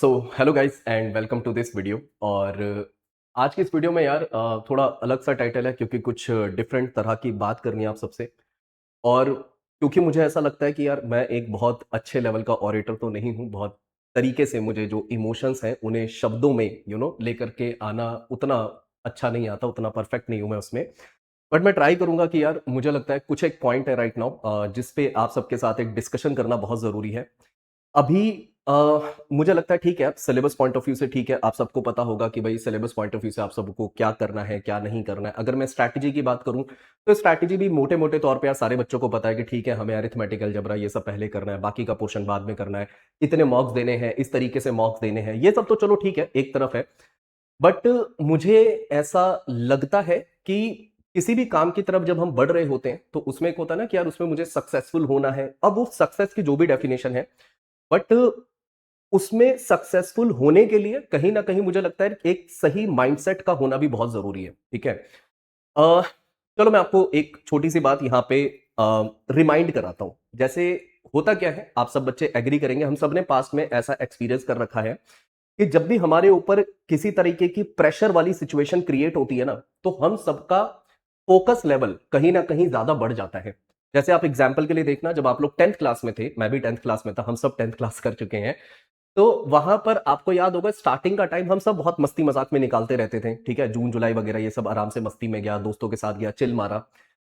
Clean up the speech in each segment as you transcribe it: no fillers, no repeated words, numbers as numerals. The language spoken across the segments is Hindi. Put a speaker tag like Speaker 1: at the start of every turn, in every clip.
Speaker 1: So hello guys and welcome to this video. और आज की इस वीडियो में यार थोड़ा अलग सा टाइटल है क्योंकि कुछ डिफरेंट तरह की बात करनी है आप सबसे। और क्योंकि मुझे ऐसा लगता है कि यार मैं एक बहुत अच्छे लेवल का ऑरेटर तो नहीं हूँ, बहुत तरीके से मुझे जो इमोशंस हैं उन्हें शब्दों में लेकर के आना उतना अच्छा नहीं आता, उतना परफेक्ट नहीं हूँ मैं उसमें। बट मैं ट्राई करूंगा कि यार मुझे लगता है कुछ एक पॉइंट है राइट नाउ जिस पे आप सबके साथ एक डिस्कशन करना बहुत ज़रूरी है। अभी मुझे लगता है ठीक है, सिलेबस पॉइंट ऑफ व्यू से ठीक है, आप सबको पता होगा कि भाई सिलेबस पॉइंट ऑफ व्यू से आप सबको क्या करना है, क्या नहीं करना है। अगर मैं स्ट्रैटेजी की बात करूं, तो स्ट्रैटेजी भी मोटे-मोटे तौर पे यार सारे बच्चों को पता है कि ठीक है, हमें अरिथमेटिक, अलजेब्रा ये सब पहले करना है, बाकी का पोर्शन बाद में करना है। इतने मॉक्स देने हैं, इस तरीके से मॉक्स देने हैं, ये सब तो चलो ठीक है, एक तरफ है। बट मुझे ऐसा लगता है कि किसी भी काम की तरफ जब हम बढ़ रहे होते हैं, तो उसमें एक होता है ना कि यार उसमें मुझे सक्सेसफुल होना है। अब उस सक्सेस की जो भी डेफिनेशन है, बट उसमें सक्सेसफुल होने के लिए कहीं ना कहीं मुझे लगता है एक सही माइंडसेट का होना भी बहुत जरूरी है। ठीक है। अ, चलो मैं आपको एक छोटी सी बात यहाँ पे रिमाइंड कराता हूं। जैसे होता क्या है, आप सब बच्चे एग्री करेंगे, हम सब ने पास्ट में ऐसा एक्सपीरियंस कर रखा है कि जब भी हमारे ऊपर किसी तरीके की प्रेशर वाली सिचुएशन क्रिएट होती है ना, तो हम सबका फोकस लेवल कहीं ना कहीं ज्यादा बढ़ जाता है। जैसे आप एग्जाम्पल के लिए देखना, जब आप लोग 10th क्लास में थे, मैं भी 10th क्लास में था, हम सब 10th क्लास कर चुके हैं। तो वहां पर आपको याद होगा स्टार्टिंग का टाइम हम सब बहुत मस्ती मजाक में निकालते रहते थे। ठीक है, जून जुलाई वगैरह ये सब आराम से मस्ती में गया, दोस्तों के साथ गया, चिल मारा।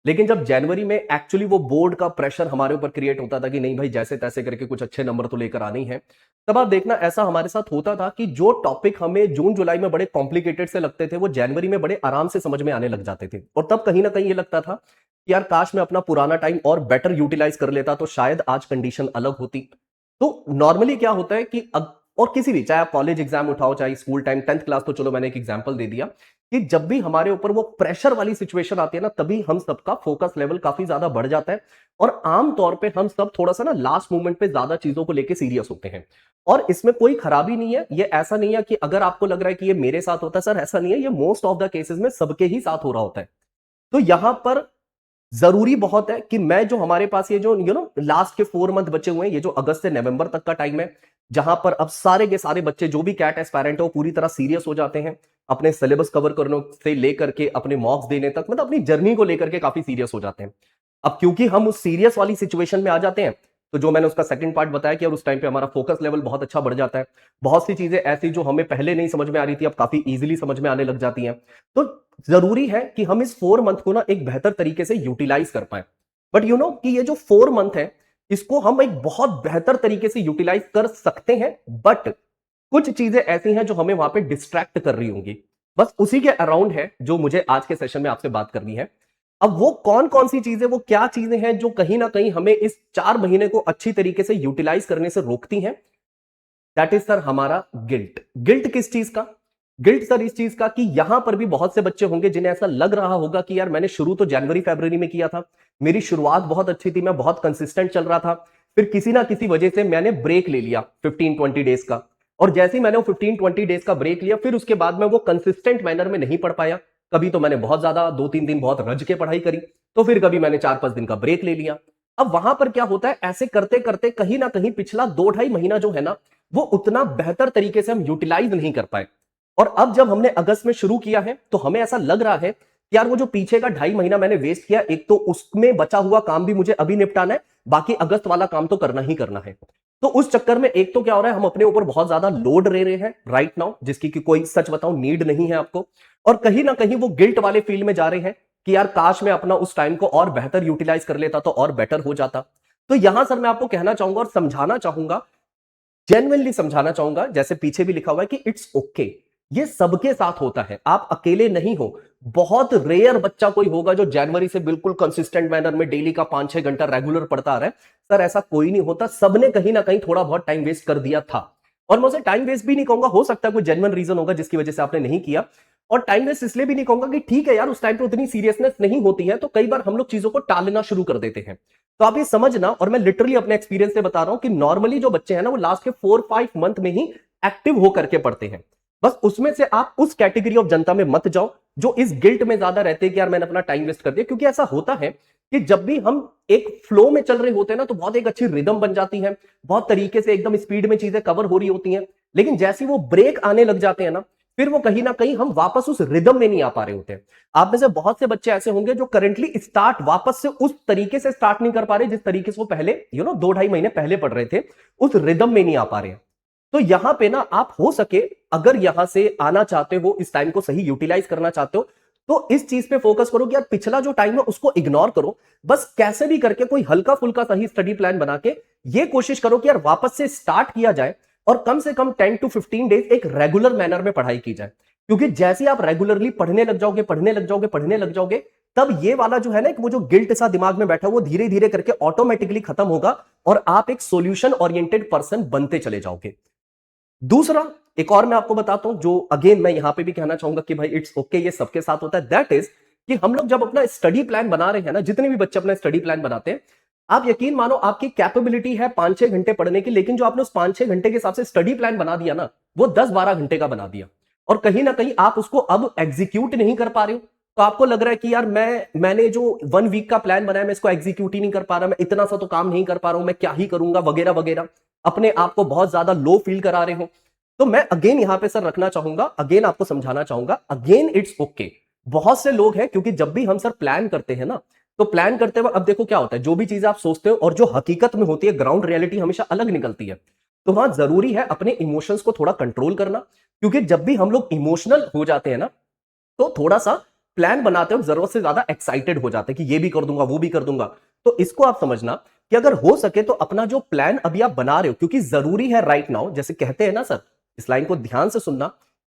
Speaker 1: लेकिन जब जनवरी में एक्चुअली वो बोर्ड का प्रेशर हमारे ऊपर क्रिएट होता था कि नहीं भाई जैसे तैसे करके कुछ अच्छे नंबर तो लेकर आने ही है, तब आप देखना ऐसा हमारे साथ होता था कि जो टॉपिक हमें जून जुलाई में बड़े कॉम्प्लिकेटेड से लगते थे, वो जनवरी में बड़े आराम से समझ में आने लग जाते थे। और तब कहीं ना कहीं ये लगता था कि यार काश मैं अपना पुराना टाइम और बेटर यूटिलाइज कर लेता, तो शायद आज कंडीशन अलग होती। तो नॉर्मली क्या होता है कि और किसी भी, चाहे आप कॉलेज एग्जाम उठाओ चाहे स्कूल टाइम, 10th क्लास तो चलो मैंने एक एग्जांपल दे दिया, कि जब भी हमारे ऊपर वो प्रेशर वाली सिचुएशन आती है ना, तभी हम सबका फोकस लेवल काफी ज्यादा बढ़ जाता है। और आम तौर पे हम सब थोड़ा सा ना लास्ट मोमेंट पे ज्यादा चीजों को लेके सीरियस होते हैं। और इसमें कोई खराबी नहीं है, ये ऐसा नहीं है कि अगर आपको लग रहा है कि ये मेरे साथ होता है, सर ऐसा नहीं है, ये मोस्ट ऑफ द केसेस में सबके ही साथ हो रहा होता है। तो यहां पर जरूरी बहुत है कि मैं जो हमारे पास ये जो लास्ट के 4 मंथ बचे हुए हैं, ये जो अगस्त से नवंबर तक का टाइम है, जहां पर अब सारे के सारे बच्चे जो भी कैट एस्पायरेंट है वो पूरी तरह सीरियस हो जाते हैं। अपने सिलेबस कवर करने से लेकर के अपने मॉक्स देने तक, मतलब अपनी जर्नी को लेकर के काफी सीरियस हो जाते हैं। अब क्योंकि हम उस सीरियस वाली सिचुएशन में आ जाते हैं, तो जो मैंने उसका सेकंड पार्ट बताया कि अब उस टाइम पे हमारा फोकस लेवल बहुत अच्छा बढ़ जाता है। बहुत सी चीजें ऐसी जो हमें पहले नहीं समझ में आ रही थी, अब काफी इजीली समझ में आने लग जाती हैं। तो जरूरी है कि हम इस 4 मंथ को ना एक बेहतर तरीके से यूटिलाइज कर पाए। बट कि ये जो 4 मंथ है, इसको हम एक बहुत बेहतर तरीके से यूटिलाइज कर सकते हैं। बट कुछ चीजें ऐसी हैं जो हमें वहां पे डिस्ट्रैक्ट कर रही होंगी। बस उसी के अराउंड है जो मुझे आज के सेशन में आपसे बात करनी है। अब वो कौन कौन सी चीजें, वो क्या चीजें हैं जो कहीं ना कहीं हमें इस 4 महीने को अच्छी तरीके से यूटिलाइज करने से रोकती हैं? दैट इज सर हमारा गिल्ट। गिल्ट किस चीज का? गिल्ट सर इस चीज का कि यहां पर भी बहुत से बच्चे होंगे जिन्हें ऐसा लग रहा होगा कि यार मैंने शुरू तो जनवरी फरवरी में किया था, मेरी शुरुआत बहुत अच्छी थी, मैं बहुत कंसिस्टेंट चल रहा था, फिर किसी ना किसी वजह से मैंने ब्रेक ले लिया 15-20 डेज का। और जैसे ही मैंने वो 15-20 डेज का ब्रेक लिया, फिर उसके बाद में वो कंसिस्टेंट मैनर में नहीं पढ़ पाया। कभी तो मैंने बहुत ज्यादा 2-3 दिन बहुत रज के पढ़ाई करी, तो फिर कभी मैंने 4-5 दिन का ब्रेक ले लिया। अब वहां पर क्या होता है, ऐसे करते करते कहीं ना कहीं पिछला 2-2.5 महीना जो है ना, वो उतना बेहतर तरीके से हम यूटिलाइज नहीं कर पाए। और अब जब हमने अगस्त में शुरू किया है, तो हमें ऐसा लग रहा है कि यार वो जो पीछे का 2.5 महीना मैंने वेस्ट किया, एक तो उसमें बचा हुआ काम भी मुझे अभी निपटाना है, बाकी अगस्त वाला काम तो करना ही करना है। तो उस चक्कर में एक तो क्या हो रहा है, हम अपने ऊपर बहुत ज्यादा लोड ले रहे हैं राइट नाउ, जिसकी कि कोई सच बताऊं नीड नहीं है आपको। और कहीं ना कहीं वो गिल्ट वाले फील्ड में जा रहे हैं कि यार काश मैं अपना उस टाइम को और बेहतर यूटिलाइज कर लेता तो और बेटर हो जाता। तो यहां सर मैं आपको कहना चाहूंगा और समझाना चाहूंगा, जेन्युइनली समझाना चाहूंगा, जैसे पीछे भी लिखा हुआ है कि इट्स ओके। ये सबके साथ होता है, आप अकेले नहीं हो। बहुत रेयर बच्चा कोई होगा जो जनवरी से बिल्कुल कंसिस्टेंट मैनर में डेली का 5-6 घंटा रेगुलर पढ़ता आ रहा है। सर ऐसा कोई नहीं होता, सबने कहीं ना कहीं थोड़ा बहुत टाइम वेस्ट कर दिया था। और मैं उसे टाइम वेस्ट भी नहीं कहूंगा, हो सकता है कोई जेन्युइन रीजन होगा जिसकी वजह से आपने नहीं किया। और टाइम वेस्ट इसलिए भी नहीं कहूंगा कि ठीक है यार उस टाइम पे उतनी सीरियसनेस नहीं होती है, तो कई बार हम लोग चीजों को टालना शुरू कर देते हैं। तो आप ये समझना, और मैं लिटरली अपने एक्सपीरियंस से बता रहा हूं कि नॉर्मली जो बच्चे हैं ना, वो लास्ट के 4-5 मंथ में ही एक्टिव होकर के पढ़ते हैं। बस उसमें से आप उस कैटेगरी ऑफ जनता में मत जाओ जो इस गिल्ट में ज्यादा रहते हैं कि यार मैंने अपना टाइम वेस्ट कर दिया। क्योंकि ऐसा होता है कि जब भी हम एक फ्लो में चल रहे होते हैं ना, तो बहुत एक अच्छी रिदम बन जाती है, बहुत तरीके से एकदम स्पीड में चीजें कवर हो रही होती हैं। लेकिन जैसे वो ब्रेक आने लग जाते हैं ना, फिर वो कहीं ना कहीं हम वापस उस रिदम में नहीं आ पा रहे होते हैं। आप में से बहुत से बच्चे ऐसे होंगे जो करंटली स्टार्ट वापस से उस तरीके से स्टार्ट नहीं कर पा रहे जिस तरीके से वो पहले 2-2.5 महीने पहले पढ़ रहे थे, उस रिदम में नहीं आ पा रहे हैं। तो यहां पे ना आप हो सके, अगर यहां से आना चाहते हो, इस टाइम को सही यूटिलाइज करना चाहते हो, तो इस चीज पे फोकस करो कि यार पिछला जो टाइम है उसको इग्नोर करो। बस कैसे भी करके कोई हल्का फुल्का सही स्टडी प्लान बना के ये कोशिश करो कि यार वापस से स्टार्ट किया जाए और कम से कम 10 to 15 डेज एक रेगुलर मैनर में पढ़ाई की जाए। क्योंकि जैसे आप रेगुलरली पढ़ने लग जाओगे, पढ़ने लग जाओगे, पढ़ने लग जाओगे, तब ये वाला जो है ना, वो जो गिल्ट सा दिमाग में बैठा वो धीरे धीरे करके ऑटोमेटिकली खत्म होगा और आप एक सॉल्यूशन ओरिएंटेड पर्सन बनते चले जाओगे। दूसरा, एक और मैं आपको बताता हूं जो अगेन मैं यहां पे भी कहना चाहूंगा कि भाई इट्स ओके, ये सबके साथ होता है। दैट इज कि हम लोग जब अपना स्टडी प्लान बना रहे हैं ना, जितने भी बच्चे अपना स्टडी प्लान बनाते हैं, आप यकीन मानो आपकी कैपेबिलिटी है 5-6 घंटे पढ़ने की, लेकिन जो आपने उस 5-6 घंटे के हिसाब से स्टडी प्लान बना दिया ना, वो 10-12 घंटे का बना दिया और कहीं ना कहीं आप उसको अब एग्जीक्यूट नहीं कर पा रहे हो। तो आपको लग रहा है कि यार मैंने जो 1 वीक का प्लान बनाया मैं इसको एग्जीक्यूट ही नहीं कर पा रहा, मैं इतना सा तो काम नहीं कर पा रहा हूं, मैं क्या ही करूंगा वगैरह वगैरह, अपने आप को बहुत ज्यादा लो फील करा रहे हो। तो मैं अगेन यहां पे सर रखना चाहूंगा, अगेन आपको समझाना चाहूंगा, अगेन इट्स ओके। बहुत से लोग हैं, क्योंकि जब भी हम सर प्लान करते हैं ना, तो प्लान करते हुए अब देखो क्या होता है, जो भी चीजें आप सोचते हो और जो हकीकत में होती है, ग्राउंड रियलिटी हमेशा अलग निकलती है। तो वहां जरूरी है अपने इमोशंस को थोड़ा कंट्रोल करना, क्योंकि जब भी हम लोग इमोशनल हो जाते हैं ना, तो थोड़ा सा प्लान बनाते हो जरूरत से ज्यादा एक्साइटेड हो जाते हैं कि ये भी कर दूंगा, वो भी कर दूंगा। तो इसको आप समझना कि अगर हो सके तो अपना जो प्लान अभी आप बना रहे हो, क्योंकि जरूरी है राइट नाउ, जैसे कहते हैं ना सर, इस लाइन को ध्यान से सुनना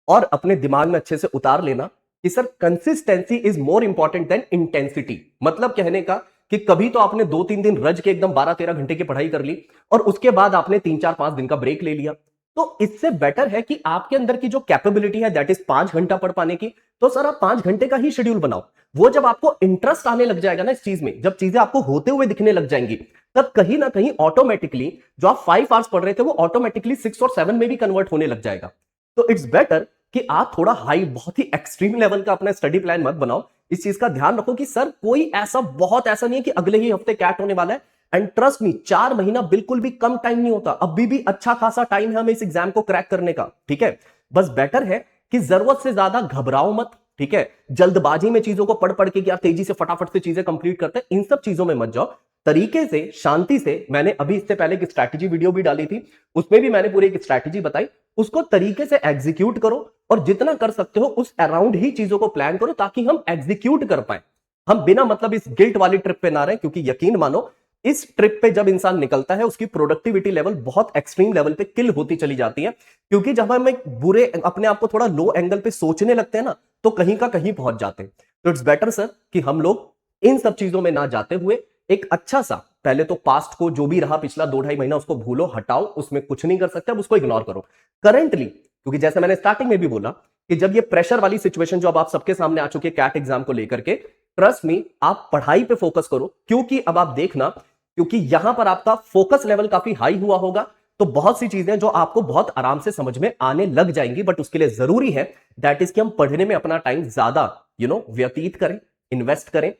Speaker 1: और अपने दिमाग में अच्छे से उतार लेना कि sir consistency is more important than intensity. मतलब कहने का कि कभी तो आपने 2-3 दिन रज के एकदम 12-13 घंटे की पढ़ाई कर ली और उसके बाद आपने 3-4-5 दिन का ब्रेक ले लिया। तो इससे बेटर है कि आपके अंदर की जो कैपेबिलिटी है दैट इज 5 घंटा पढ़ पाने की, तो सर आप 5 घंटे का ही शेड्यूल बनाओ। वो जब आपको इंटरेस्ट आने लग जाएगा ना इस चीज में, जब चीजें आपको होते हुए दिखने लग जाएंगी, तब कहीं ना कहीं ऑटोमेटिकली जो आप 5 आवर्स पढ़ रहे थे वो ऑटोमेटिकली 6 और 7 में भी कन्वर्ट होने लग जाएगा। तो इट्स बेटर कि आप थोड़ा हाई, बहुत ही एक्सट्रीम लेवल का अपना स्टडी प्लान मत बनाओ। इस चीज का ध्यान रखो कि सर कोई ऐसा बहुत ऐसा नहीं है कि अगले ही हफ्ते कैट होने वाला है। एंड ट्रस्ट मी, 4 महीना बिल्कुल भी कम टाइम नहीं होता, अभी भी अच्छा खासा टाइम है हमें इस एग्जाम को क्रैक करने का। ठीक है, बस बेटर है कि जरूरत से ज्यादा घबराओ मत। ठीक है, जल्दबाजी में चीजों को पढ़ पढ़ के कि आप तेजी से फटाफट से चीजें कंप्लीट करते हैं, इन सब चीजों में मत जाओ। तरीके से, शांति से, मैंने अभी इससे पहले एक स्ट्रैटेजी वीडियो भी डाली थी, उसमें भी मैंने पूरी एक स्ट्रैटेजी बताई, उसको तरीके से एग्जीक्यूट करो और जितना कर सकते हो उस अराउंड ही चीजों को प्लान करो ताकि हम एग्जीक्यूट कर पाए। हम बिना मतलब इस गिल्ट वाली ट्रिप पे ना रहे, क्योंकि यकीन मानो इस ट्रिप पे जब इंसान निकलता है उसकी प्रोडक्टिविटी लेवल बहुत एक्सट्रीम लेवल पे किल होती चली जाती है। क्योंकि जब हम एक बुरे, अपने आप को थोड़ा लो एंगल पे सोचने लगते हैं ना, तो कहीं का कहीं पहुंच जाते हैं। तो इट्स बेटर सर कि हम लोग इन सब चीजों में ना जाते हुए एक अच्छा सा, पहले तो पास्ट को जो भी रहा पिछला 2-2.5 महीना उसको भूलो, हटाओ, उसमें कुछ नहीं कर सकते, अब उसको इग्नोर करो करंटली। क्योंकि जैसे मैंने स्टार्टिंग में भी बोला कि जब ये प्रेशर वाली सिचुएशन जो अब आप सबके सामने आ चुकी है कैट एग्जाम को लेकर के, ट्रस्ट मी आप पढ़ाई पे फोकस करो। क्योंकि अब आप देखना, क्योंकि यहां पर आपका फोकस लेवल काफी हाई हुआ होगा, तो बहुत सी चीजें जो आपको बहुत आराम से समझ में आने लग जाएंगी। बट उसके लिए जरूरी है दैट इज कि हम पढ़ने में अपना टाइम ज्यादा व्यतीत करें, इन्वेस्ट करें,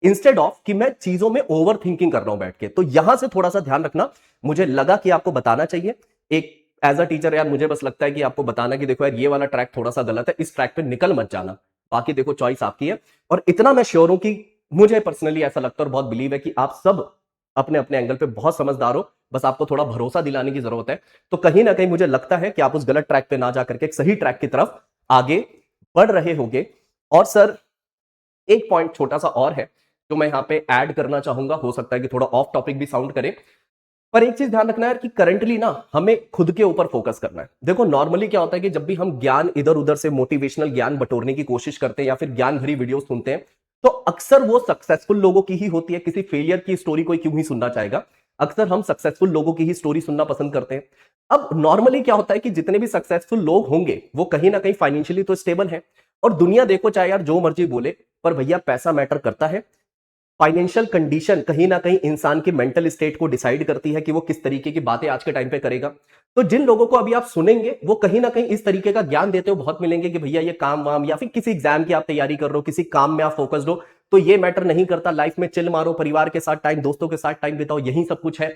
Speaker 1: इंस्टेड ऑफ कि मैं चीजों में ओवर थिंकिंग कर रहा हूं बैठ के। तो यहां से थोड़ा सा ध्यान रखना, मुझे लगा कि आपको बताना चाहिए। एक एज अ टीचर यार मुझे बस लगता है कि आपको बताना कि देखो यार ये वाला ट्रैक थोड़ा सा गलत है, इस ट्रैक पे निकल मत जाना। बाकी देखो चॉइस आपकी है। और इतना मैं श्योर हूं कि मुझे पर्सनली ऐसा लगता है और बहुत बिलीव है कि आप सब अपने अपने एंगल पे बहुत समझदार हो, बस आपको थोड़ा भरोसा दिलाने की जरूरत है। तो कहीं ना कहीं मुझे लगता है कि आप उस गलत ट्रैक पे ना जाकर के एक सही ट्रैक की तरफ आगे बढ़ रहे होंगे। और सर एक पॉइंट छोटा सा और है जो मैं यहां पे ऐड करना चाहूंगा, हो सकता है कि थोड़ा ऑफ टॉपिक भी साउंड करे, पर एक चीज ध्यान रखना है कि करंटली ना हमें खुद के ऊपर फोकस करना है। देखो नॉर्मली क्या होता है कि जब भी हम ज्ञान इधर उधर से मोटिवेशनल ज्ञान बटोरने की कोशिश करते हैं या फिर ज्ञान भरी वीडियो सुनते हैं, तो अक्सर वो सक्सेसफुल लोगों की ही होती है। किसी फेलियर की स्टोरी कोई क्यों ही सुनना चाहेगा, अक्सर हम सक्सेसफुल लोगों की ही स्टोरी सुनना पसंद करते हैं। अब नॉर्मली क्या होता है कि जितने भी सक्सेसफुल लोग होंगे वो कहीं ना कहीं फाइनेंशियली तो स्टेबल है। और दुनिया देखो चाहे यार जो मर्जी बोले, पर भैया पैसा मैटर करता है। फाइनेंशियल कंडीशन कहीं ना कहीं इंसान की मेंटल स्टेट को डिसाइड करती है कि वो किस तरीके की बातें आज के टाइम पे करेगा। तो जिन लोगों को अभी आप सुनेंगे वो कहीं ना कहीं इस तरीके का ज्ञान देते हो बहुत मिलेंगे कि भैया ये काम वाम या फिर किसी एग्जाम की आप तैयारी कर रहे हो, किसी काम में आप फोकस्ड हो, तो ये मैटर नहीं करता, लाइफ में चिल मारो, परिवार के साथ टाइम, दोस्तों के साथ टाइम बिताओ, यही सब कुछ है।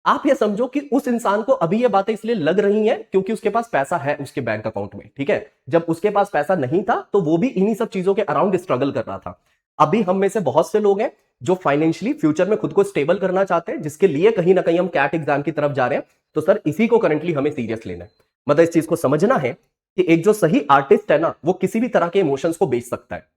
Speaker 1: आप ये समझो कि उस इंसान को अभी ये बातें इसलिए लग रही हैं क्योंकि उसके पास पैसा है उसके बैंक अकाउंट में, ठीक है। जब उसके पास पैसा नहीं था तो वो भी इन्हीं सब चीजों के अराउंड स्ट्रगल कर रहा था। अभी हम में से बहुत से लोग हैं जो फाइनेंशियली फ्यूचर में खुद को स्टेबल करना चाहते हैं, जिसके लिए कहीं ना कहीं हम कैट एग्जाम की तरफ जा रहे हैं। तो सर इसी को करंटली हमें सीरियस लेना है, मतलब इस चीज को समझना है कि एक जो सही आर्टिस्ट है ना, वो किसी भी तरह के इमोशंस को बेच सकता है।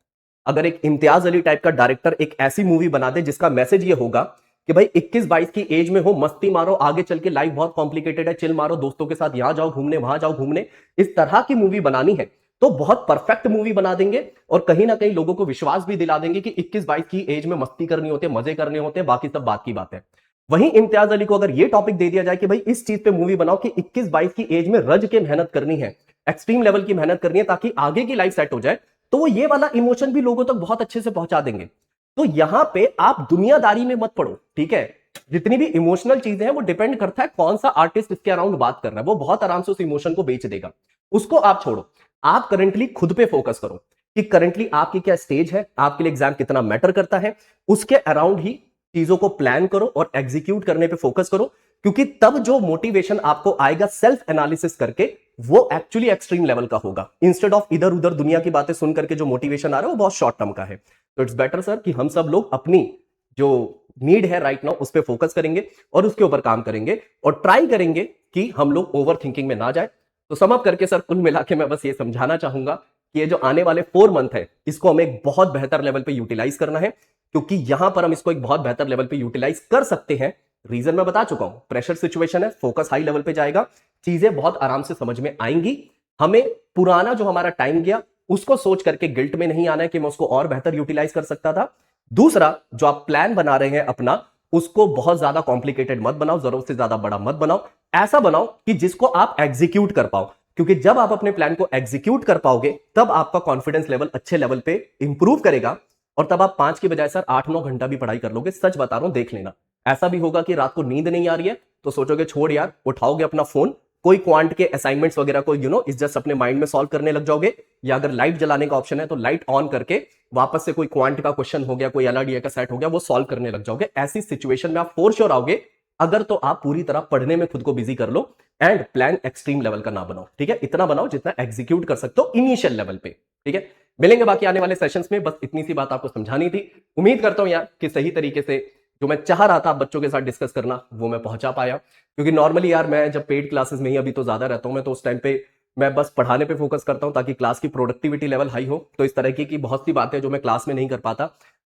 Speaker 1: अगर एक इम्तियाज अली टाइप का डायरेक्टर एक ऐसी मूवी बना दे जिसका मैसेज ये होगा कि भाई 21-22 की एज में हो, मस्ती मारो, आगे चल के लाइफ बहुत कॉम्प्लिकेटेड है, चिल मारो, दोस्तों के साथ यहां जाओ घूमने वहां जाओ घूमने, इस तरह की मूवी बनानी है तो बहुत परफेक्ट मूवी बना देंगे। और कहीं ना कहीं लोगों को विश्वास भी दिला देंगे कि 21-22 की एज में मस्ती करनी होती है, मजे करने होते हैं, बाकी सब बात की बात है। वहीं इम्तियाज अली को अगर ये टॉपिक दे दिया जाए कि भाई इस चीज पे मूवी बनाओ कि 21-22 की एज में रज के मेहनत करनी है, एक्सट्रीम लेवल की मेहनत करनी है ताकि आगे की लाइफ सेट हो जाए, तो वो ये वाला इमोशन भी लोगों तक बहुत अच्छे से पहुंचा देंगे। तो यहां पे आप दुनियादारी में मत पड़ो, ठीक है। जितनी भी इमोशनल चीजें हैं वो डिपेंड करता है कौन सा आर्टिस्ट इसके अराउंड बात कर रहा है, वो बहुत आराम से उस इमोशन को बेच देगा। उसको आप छोड़ो, आप करंटली खुद पे फोकस करो कि करंटली आपकी क्या स्टेज है, आपके लिए एग्जाम कितना मैटर करता है, उसके अराउंड ही चीजों को प्लान करो और एग्जीक्यूट करने पे फोकस करो। क्योंकि तब जो मोटिवेशन आपको आएगा सेल्फ एनालिसिस करके, वो एक्चुअली एक्सट्रीम लेवल का होगा, इंस्टेड ऑफ इधर उधर दुनिया की बातें सुन करके जो मोटिवेशन आ रहा है वो बहुत शॉर्ट टर्म का है। तो इट्स बेटर सर कि हम सब लोग अपनी जो नीड है राइट नाउ उस पर फोकस करेंगे और उसके ऊपर काम करेंगे और ट्राई करेंगे कि हम लोग ओवर थिंकिंग में ना जाए। तो सम अप करके सर कुल मिला के मैं बस ये समझाना चाहूंगा कि ये जो आने वाले 4 मंथ है इसको हमें एक बहुत बेहतर लेवल पे यूटिलाइज करना है, क्योंकि यहां पर हम इसको एक बहुत बेहतर लेवल पे यूटिलाइज कर सकते हैं। रीजन मैं बता चुका हूं, प्रेशर सिचुएशन है, फोकस हाई लेवल पे जाएगा, चीजें बहुत आराम से समझ में आएंगी। हमें पुराना जो हमारा टाइम गया उसको सोच करके गिल्ट में नहीं आना है कि मैं उसको और बेहतर यूटिलाइज कर सकता था। दूसरा, जो आप प्लान बना रहे हैं अपना, उसको बहुत ज्यादा कॉम्प्लिकेटेड मत बनाओ, जरूरत से ज्यादा बड़ा मत बनाओ, ऐसा बनाओ कि जिसको आप एग्जीक्यूट कर पाओ। क्योंकि जब आप अपने प्लान को एग्जीक्यूट कर पाओगे तब आपका कॉन्फिडेंस लेवल अच्छे लेवल पे इंप्रूव करेगा और तब आप 5 की बजाय सर 8-9 घंटा भी पढ़ाई कर लोगे। सच बता रहा हूं, देख लेना। ऐसा भी होगा कि रात को नींद नहीं आ रही है तो सोचोगे छोड़ यार, उठाओगे अपना फोन, कोई क्वांट के असाइनमेंट्स वगैरह को इस जस्ट अपने माइंड में सॉल्व करने लग जाओगे, या अगर लाइट जलाने का ऑप्शन है तो लाइट ऑन करके वापस से कोई क्वांट का क्वेश्चन हो गया, कोई एलआरडीए का सेट हो गया, वो सॉल्व करने लग जाओगे। ऐसी सिचुएशन में आप फोर श्योर आओगे अगर तो आप पूरी तरह पढ़ने में खुद को बिजी कर लो एंड प्लान एक्सट्रीम लेवल का ना बनाओ, ठीक है। इतना बनाओ जितना एग्जीक्यूट कर सकते हो इनिशियल लेवल पे, ठीक है। मिलेंगे बाकी आने वाले सेशंस में, बस इतनी सी बात आपको समझानी थी। उम्मीद करता हूं यार कि सही तरीके से जो मैं चाह रहा था बच्चों के साथ डिस्कस करना वो मैं पहुंचा पाया। क्योंकि नॉर्मली यार मैं जब पेड क्लासेस में ही अभी तो ज्यादा रहता हूं, मैं तो उस टाइम पे मैं बस पढ़ाने पे फोकस करता हूं ताकि क्लास की प्रोडक्टिविटी लेवल हाई हो। तो इस तरह की बहुत सी बातें जो मैं क्लास में नहीं कर पाता,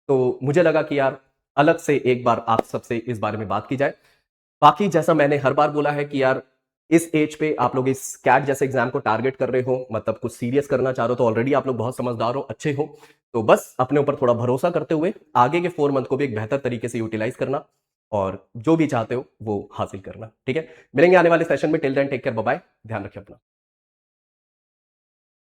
Speaker 1: तो मुझे लगा कि यार अलग से एक बार आप सबसे इस बारे में बात की जाए। बाकी जैसा मैंने हर बार बोला है कि यार इस एज पे आप लोग इस कैट जैसे एग्जाम को टारगेट कर रहे हो, मतलब कुछ सीरियस करना चाह रहे हो, तो ऑलरेडी आप लोग बहुत समझदार हो, अच्छे हो। तो बस अपने ऊपर थोड़ा भरोसा करते हुए आगे के 4 मंथ को भी एक बेहतर तरीके से यूटिलाइज करना और जो भी चाहते हो वो हासिल करना, ठीक है। मिलेंगे आने वाले सेशन में। Till then take care, bye bye, ध्यान रखिए अपना।